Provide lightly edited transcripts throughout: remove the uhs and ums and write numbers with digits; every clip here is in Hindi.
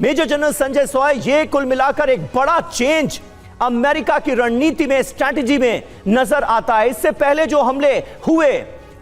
मेजर जनरल संजय सॉय, ये कुल मिलाकर एक बड़ा चेंज अमेरिका की रणनीति में, स्ट्रैटेजी में नजर आता है। इससे पहले जो हमले हुए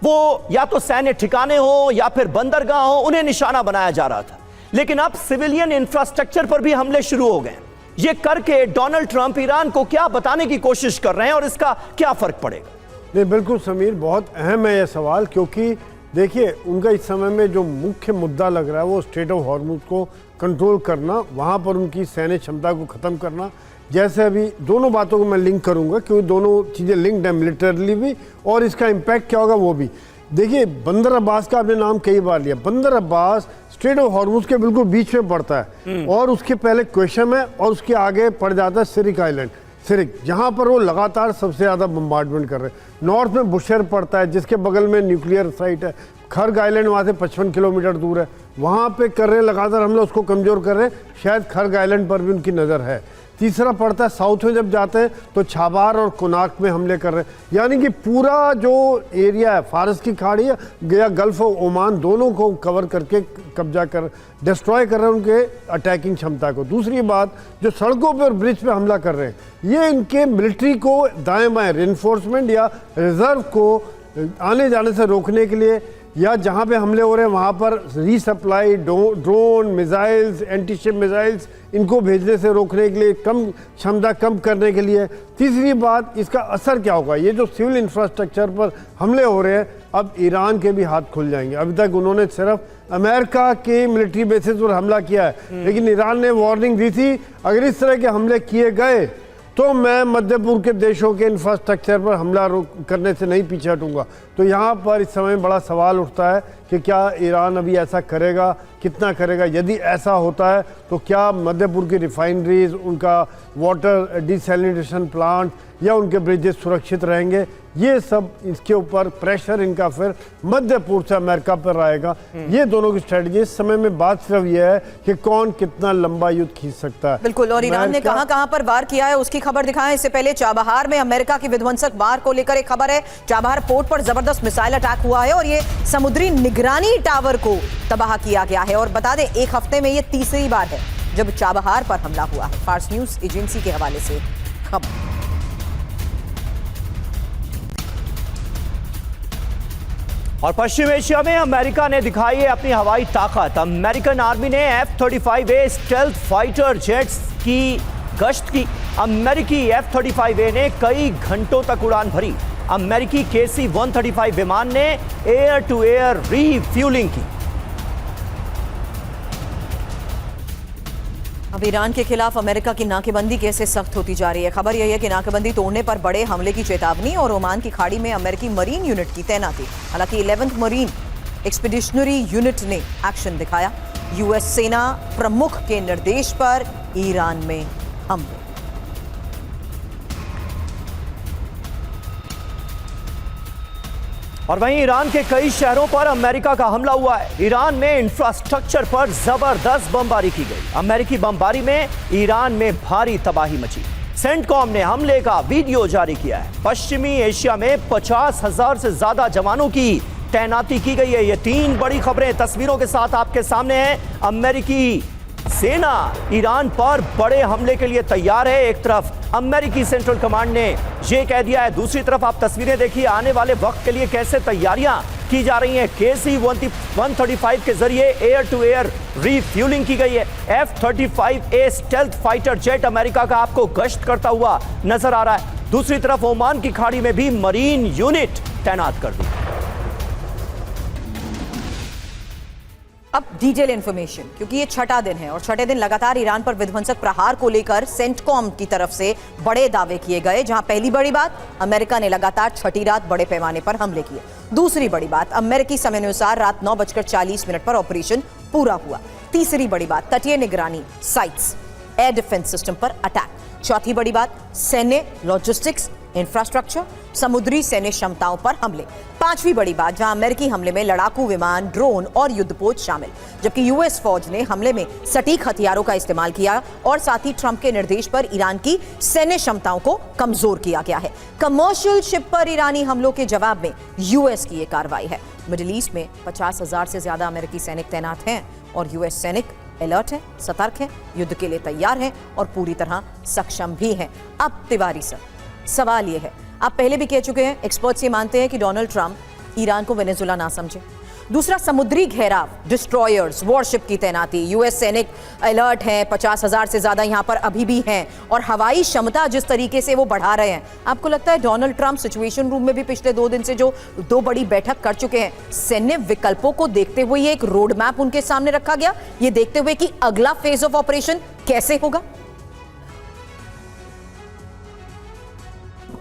वो या तो सैन्य ठिकाने हो या फिर बंदरगाह हो, उन्हें निशाना बनाया जा रहा था, लेकिन अब सिविलियन इंफ्रास्ट्रक्चर पर भी हमले शुरू हो गए। ये करके डोनाल्ड ट्रंप ईरान को क्या बताने की कोशिश कर रहे हैं और इसका क्या फर्क पड़ेगा? नहीं, बिल्कुल समीर, बहुत अहम है यह सवाल, क्योंकि देखिए उनका इस समय में जो मुख्य मुद्दा लग रहा है वो स्ट्रेट ऑफ हॉर्मुज को कंट्रोल करना, वहाँ पर उनकी सैन्य क्षमता को ख़त्म करना। जैसे अभी दोनों बातों को मैं लिंक करूँगा क्योंकि दोनों चीज़ें लिंक्ड है, मिलिटरली भी और इसका इम्पैक्ट क्या होगा वो भी। देखिए बंदर अब्बास का आपने नाम कई बार लिया। बंदर अब्बास स्ट्रेट ऑफ हॉर्मुज के बिल्कुल बीच में पड़ता है और उसके पहले क्वेश्चन है और उसके आगे पड़ जाता है सिरिक आइलैंड, सिरिक, जहाँ पर वो लगातार सबसे ज़्यादा बम्बार्डमेंट कर रहे हैं। नॉर्थ में बुशर पड़ता है जिसके बगल में न्यूक्लियर साइट है। खर्ग आइलैंड वहाँ से 55 किलोमीटर दूर है, वहाँ पे कर रहे हैं लगातार हमला, उसको कमज़ोर कर रहे हैं। शायद खर्ग आइलैंड पर भी उनकी नज़र है। तीसरा पड़ता है साउथ में, जब जाते हैं तो छाबार और कोनाक में हमले कर रहे हैं। यानी कि पूरा जो एरिया है, फारस की खाड़ी या गल्फ ऑफ ओमान, दोनों को कवर करके कब्जा कर डिस्ट्रॉय कर रहे हैं उनके अटैकिंग क्षमता को। दूसरी बात, जो सड़कों पर और ब्रिज पे हमला कर रहे हैं, ये इनके मिलिट्री को दाएं बाएं रेनफोर्समेंट या रिजर्व को आने जाने से रोकने के लिए, या जहाँ पे हमले हो रहे हैं वहाँ पर resupply, drone, missiles, antiship missiles, इनको भेजने से रोकने के लिए, कम क्षमता कम करने के लिए। तीसरी बात, इसका असर क्या होगा? ये जो सिविल इंफ्रास्ट्रक्चर पर हमले हो रहे हैं, अब ईरान के भी हाथ खुल जाएंगे। अभी तक उन्होंने सिर्फ अमेरिका के मिलिट्री बेसिस पर हमला किया है, लेकिन ईरान ने वार्निंग दी थी अगर इस तरह के हमले किए गए तो मैं मध्य पूर्व के देशों के इंफ्रास्ट्रक्चर पर हमला करने से नहीं पीछे हटूंगा। तो यहाँ पर इस समय बड़ा सवाल उठता है कि क्या ईरान अभी ऐसा करेगा, कितना करेगा? यदि ऐसा होता है तो क्या मध्य पूर्व की रिफाइनरीज, उनका वाटर डिसैलिनेशन प्लांट या उनके ब्रिजेस सुरक्षित रहेंगे? ये सब, इसके ऊपर प्रेशर इनका फिर मध्य पूर्व से अमेरिका पर आएगा। ये दोनों की स्ट्रेटजी। इस समय में बात सिर्फ यह है कि कौन कितना लंबा युद्ध खींच सकता है। बिल्कुल, और ईरान ने कहां पर वार किया है उसकी खबर दिखाएं। इससे पहले चाबहार में अमेरिका की विध्वंसक वार को लेकर एक खबर है। चाबहार पोर्ट पर जबरदस्त मिसाइल अटैक हुआ है और ये समुद्री निगरानी टावर को तबाह किया गया है। और बता दें, एक हफ्ते में ये तीसरी बार है जब चाबहार पर हमला हुआ है। फार्स न्यूज एजेंसी के हवाले से खबर। और पश्चिम एशिया में अमेरिका ने दिखाई है अपनी हवाई ताकत। अमेरिकन आर्मी ने F-35A स्टेल्थ फाइटर जेट्स की गश्त की। अमेरिकी F-35A ने कई घंटों तक उड़ान भरी। अमेरिकी KC-135 विमान ने एयर टू एयर रीफ्यूलिंग की। अब ईरान के खिलाफ अमेरिका की नाकेबंदी कैसे सख्त होती जा रही है। खबर यह है कि नाकेबंदी तोड़ने पर बड़े हमले की चेतावनी और ओमान की खाड़ी में अमेरिकी मरीन यूनिट की तैनाती। हालांकि 11th मरीन एक्सपीडिशनरी यूनिट ने एक्शन दिखाया। यूएस सेना प्रमुख के निर्देश पर ईरान में हमले। और वहीं ईरान के कई शहरों पर अमेरिका का हमला हुआ है। ईरान में इंफ्रास्ट्रक्चर पर जबरदस्त बमबारी की गई। अमेरिकी बमबारी में ईरान में भारी तबाही मची। सेंटकॉम ने हमले का वीडियो जारी किया है। पश्चिमी एशिया में 50,000 से ज्यादा जवानों की तैनाती की गई है। ये 3 बड़ी खबरें तस्वीरों के साथ आपके सामने हैं। अमेरिकी सेना ईरान पर बड़े हमले के लिए तैयार है। एक तरफ अमेरिकी सेंट्रल कमांड ने यह कह दिया है, दूसरी तरफ आप तस्वीरें देखिए आने वाले वक्त के लिए कैसे तैयारियां की जा रही हैं। KC-135 के जरिए एयर टू एयर रीफ्यूलिंग की गई है। F-35A stealth fighter jet America का आपको गश्त करता हुआ नजर आ रहा है। दूसरी तरफ ओमान की खाड़ी में भी मरीन यूनिट तैनात कर दी। अब डिटेल इंफॉर्मेशन, क्योंकि ये छठा दिन है और छठे दिन लगातार ईरान पर विध्वंसक प्रहार को लेकर सेंटकॉम की तरफ से बड़े दावे किए गए। जहां पहली बड़ी बात, अमेरिका ने लगातार छठी रात बड़े पैमाने पर हमले किए। दूसरी बड़ी बात, अमेरिकी समय अनुसार रात 9:40 पर ऑपरेशन पूरा हुआ। तीसरी बड़ी बात, तटीय निगरानी साइट्स, एयर डिफेंस सिस्टम पर अटैक। चौथी बड़ी बात, सैन्य, लॉजिस्टिक्स, इंफ्रास्ट्रक्चर, समुद्री सैन्य क्षमताओं पर हमले। पांचवी बड़ी बात, जहां अमेरिकी हमले में लड़ाकू विमान, ड्रोन और युद्धपोत शामिल, जबकि यूएस फौज ने हमले में सटीक हथियारों का इस्तेमाल किया और साथ ही ट्रंप के निर्देश पर ईरान की सैन्य क्षमताओं को कमजोर किया गया है। कमर्शियल शिप पर ईरानी हमलों के जवाब में यूएस की यह कार्रवाई है। मिडिल ईस्ट में 50,000 से ज्यादा अमेरिकी सैनिक तैनात हैं और यूएस सैनिक अलर्ट है, सतर्क है, युद्ध के लिए तैयार है और पूरी तरह सक्षम भी है। अब तिवारी सर, सवाल यह है, आप पहले भी कह चुके हैं, एक्सपर्ट्स ये मानते हैं कि डोनाल्ड ट्रंप ईरान को वेनेजुला ना समझे। दूसरा, समुद्री घेराव, डिस्ट्रॉयर्स, वॉरशिप की तैनाती, यूएस सैनिक अलर्ट हैं, 50,000 से ज्यादा यहां पर अभी भी हैं, और हवाई क्षमता जिस तरीके से वो बढ़ा रहे हैं, आपको लगता है डोनाल्ड ट्रंप सिचुएशन रूम में भी पिछले 2 दिन से जो 2 बड़ी बैठक कर चुके हैं, सैन्य विकल्पों को देखते हुए ये एक रोड मैप उनके सामने रखा गया, ये देखते हुए कि अगला फेज ऑफ ऑपरेशन कैसे होगा?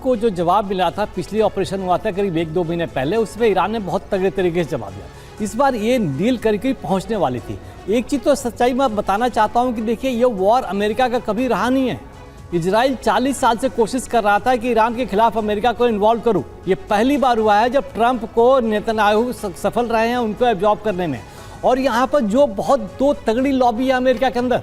को जो जवाब मिला था पिछली ऑपरेशन हुआ था करीब 1-2 महीने पहले, उसमें ईरान ने बहुत तगड़े तरीके से जवाब दिया। इस बार ये डील करके पहुंचने वाली थी। एक चीज़ तो सच्चाई मैं बताना चाहता हूं कि देखिए, ये वॉर अमेरिका का कभी रहा नहीं है। इजराइल 40 साल से कोशिश कर रहा था कि ईरान के खिलाफ अमेरिका को इन्वॉल्व करूं। ये पहली बार हुआ है जब ट्रंप को नेतन्याहू सफल रहे हैं उनको एब्जॉर्ब करने में। और यहाँ पर जो बहुत 2 तगड़ी लॉबी है अमेरिका के अंदर,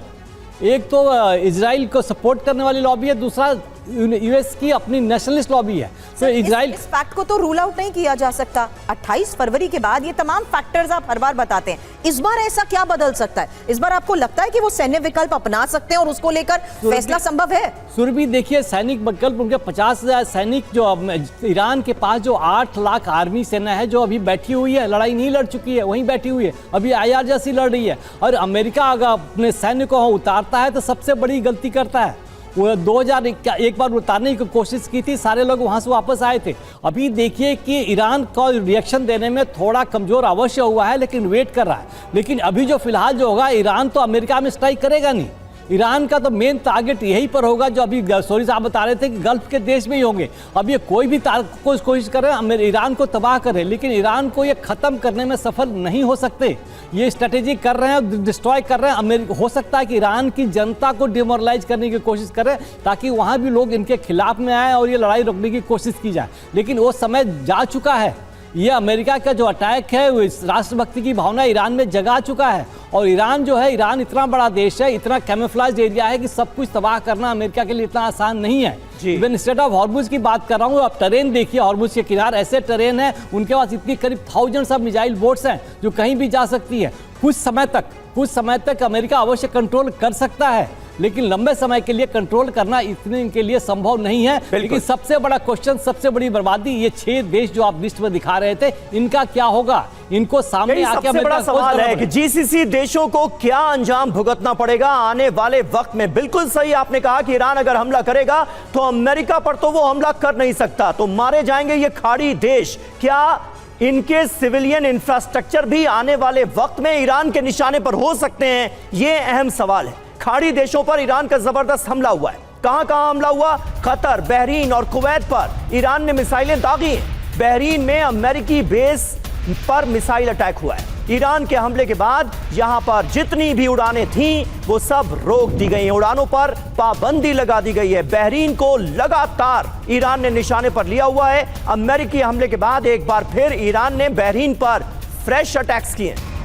एक तो इजराइल को सपोर्ट करने वाली लॉबी है, दूसरा यूएस की अपनी नेशनलिस्ट लॉबी है। तो इजराइल इस फैक्ट को तो रूल आउट नहीं किया जा सकता। 28 फरवरी के बाद ये तमाम फैक्टर्स आप हर बार बताते हैं, इस बार ऐसा क्या बदल सकता है? इस बार आपको लगता है कि वो सैन्य विकल्प अपना सकते हैं और उसको लेकर फैसला संभव है? सुरभि, देखिए, सैनिक विकल्प उनके 50,000 सैनिक जो ईरान के पास जो 8 लाख आर्मी सेना है जो अभी बैठी हुई है, लड़ाई नहीं लड़ चुकी है, वहीं बैठी हुई है, अभी IRGC लड़ रही है। और अमेरिका अगर अपने सैन्य को उतारता है तो सबसे बड़ी गलती करता है। वो 2001 बार उतारने की कोशिश की थी, सारे लोग वहां से वापस आए थे। अभी देखिए कि ईरान का रिएक्शन देने में थोड़ा कमजोर अवश्य हुआ है, लेकिन वेट कर रहा है। लेकिन अभी जो फिलहाल जो होगा, ईरान तो अमेरिका में स्ट्राइक करेगा नहीं। ईरान का तो मेन टारगेट यही पर होगा जो अभी सोरी साहब बता रहे थे कि गल्फ के देश में ही होंगे। अब ये कोई भी कोशिश कर रहे हैं ईरान को तबाह करें, लेकिन ईरान को ये खत्म करने में सफल नहीं हो सकते। ये स्ट्रेटेजी कर रहे हैं, डिस्ट्रॉय कर रहे हैं। अमेरिका हो सकता है कि ईरान की जनता को डिमोरलाइज करने की कोशिश करें ताकि वहाँ भी लोग इनके खिलाफ में आए और ये लड़ाई रोकने की कोशिश की जाए। लेकिन वो समय जा चुका है। ये अमेरिका का जो अटैक है वो राष्ट्रभक्ति की भावना ईरान में जगा चुका है। और ईरान जो है, ईरान इतना बड़ा देश है, इतना कैमोफ्लेज एरिया है कि सब कुछ तबाह करना अमेरिका के लिए इतना आसान नहीं है। इवन स्टेट ऑफ हॉर्मुज की बात कर रहा हूँ, अब टरेन देखिए, हॉर्मुज के किनारे ऐसे टरेन है, उनके पास इतनी करीब 1000 सब मिसाइल बोट्स हैं जो कहीं भी जा सकती है। कुछ समय तक अमेरिका अवश्य कंट्रोल कर सकता है, लेकिन लंबे समय के लिए कंट्रोल करना इतने इनके लिए संभव नहीं है। लेकिन सबसे बड़ा क्वेश्चन, सबसे बड़ी बर्बादी, ये 6 देश जो आप लिस्ट में दिखा रहे थे, इनका क्या होगा? इनको सामने आके सबसे बड़ा सवाल है कि GCC देशों को क्या अंजाम भुगतना पड़ेगा आने वाले वक्त में। बिल्कुल सही आपने कहा कि ईरान अगर हमला करेगा तो अमेरिका पर तो वो हमला कर नहीं सकता, तो मारे जाएंगे ये खाड़ी देश। क्या इनके सिविलियन इंफ्रास्ट्रक्चर भी आने वाले वक्त में ईरान के निशाने पर हो सकते हैं? ये अहम सवाल है। खाड़ी देशों पर ईरान का जबरदस्त हमला हुआ है। कहां हमला हुआ? कतर, बहरीन और कुवैत पर ईरान ने मिसाइलें दागी हैं। बहरीन में अमेरिकी बेस पर मिसाइल अटैक हुआ है। ईरान के हमले के बाद यहां पर जितनी भी उड़ानें थीं वो सब रोक दी गई हैं, उड़ानों पर पाबंदी लगा दी गई है। बहरीन को लगातार ईरान ने निशाने पर लिया हुआ है। अमेरिकी हमले के बाद एक बार फिर ईरान ने बहरीन पर फ्रेश अटैक्स किए हैं।